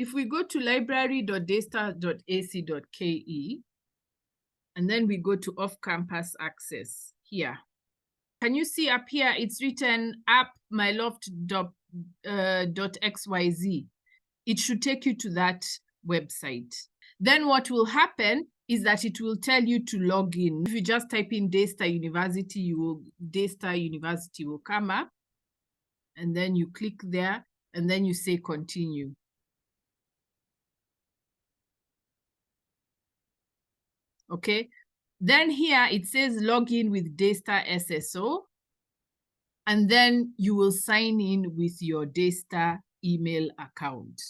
if we go to library.daystar.ac.ke, and then we go to off-campus access here, can you see up here, it's written appmyloft.xyz. It should take you to that website. Then what will happen is that it will tell you to log in. If you just type in Daystar University, Daystar University will come up, and then you click there, and then you say continue. Okay, then here it says log in with Daystar SSO, and then you will sign in with your Daystar email account.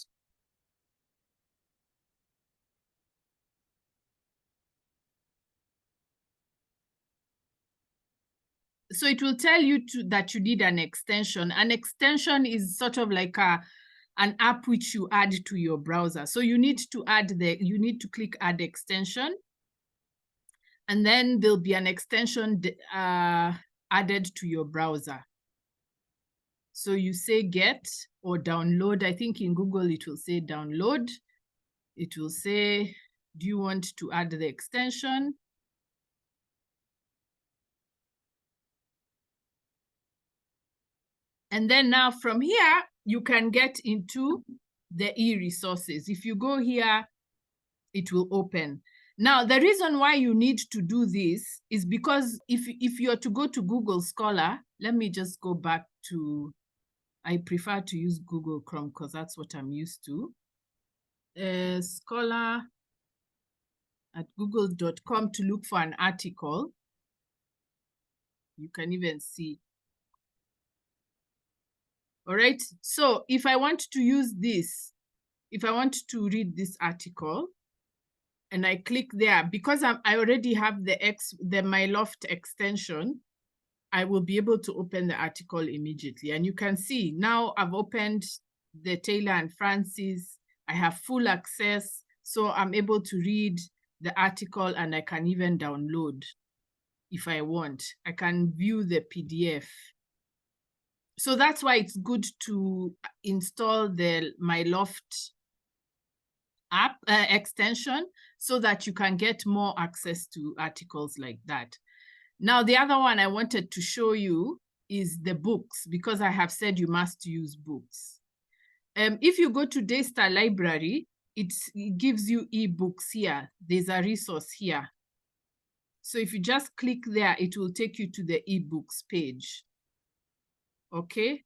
So it will tell you that you need an extension. An extension is sort of like an app which you add to your browser. So you need to click add extension, and then there'll be an extension added to your browser. So you say get or download. I think in Google it will say download. It will say, do you want to add the extension? And then now from here, you can get into the e-resources. If you go here, it will open. Now, the reason why you need to do this is because if you're to go to Google Scholar, let me just go back to, I prefer to use Google Chrome because that's what I'm used to. Scholar at google.com to look for an article. You can even see. All right, so if I want to use this, if I want to read this article, and I click there, because I already have the MyLoft extension, I will be able to open the article immediately. And you can see now I've opened the Taylor and Francis. I have full access, so I'm able to read the article, and I can even download if I want. I can view the PDF. So that's why it's good to install the MyLoft app extension, so that you can get more access to articles like that. Now, the other one I wanted to show you is the books, because I have said you must use books. If you go to Daystar Library, it gives you ebooks here. There's a resource here. So if you just click there, it will take you to the ebooks page. Okay.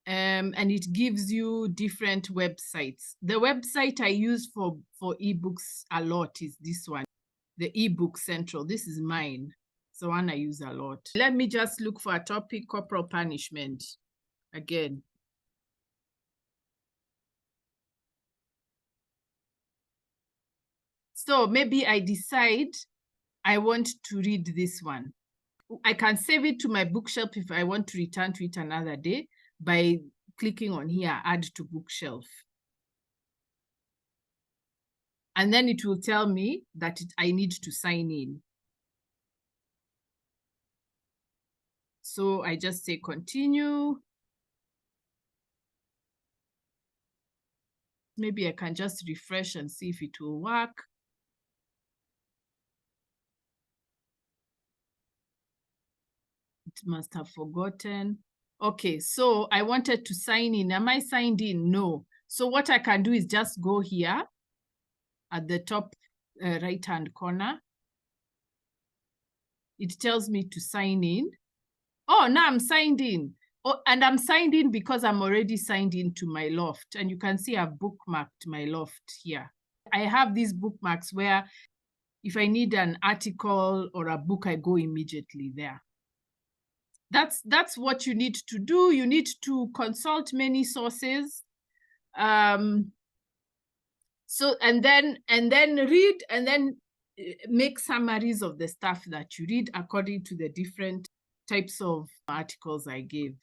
And it gives you different websites. The website I use for ebooks a lot is this one, the eBook Central. This is mine. It's the one I use a lot. Let me just look for a topic, corporal punishment again. So maybe I decide I want to read this one. I can save it to my bookshelf if I want to return to it another day by clicking on here, add to bookshelf. And then it will tell me that I need to sign in. So I just say continue. Maybe I can just refresh and see if it will work. It must have forgotten. Okay, so I wanted to sign in. Am I signed in? No. So what I can do is just go here at the top right-hand corner. It tells me to sign in. Oh, now I'm signed in. Oh, and I'm signed in because I'm already signed into MyLoft. And you can see I've bookmarked MyLoft here. I have these bookmarks where if I need an article or a book, I go immediately there. That's what you need to do. You need to consult many sources. So and then read, and then make summaries of the stuff that you read according to the different types of articles I gave.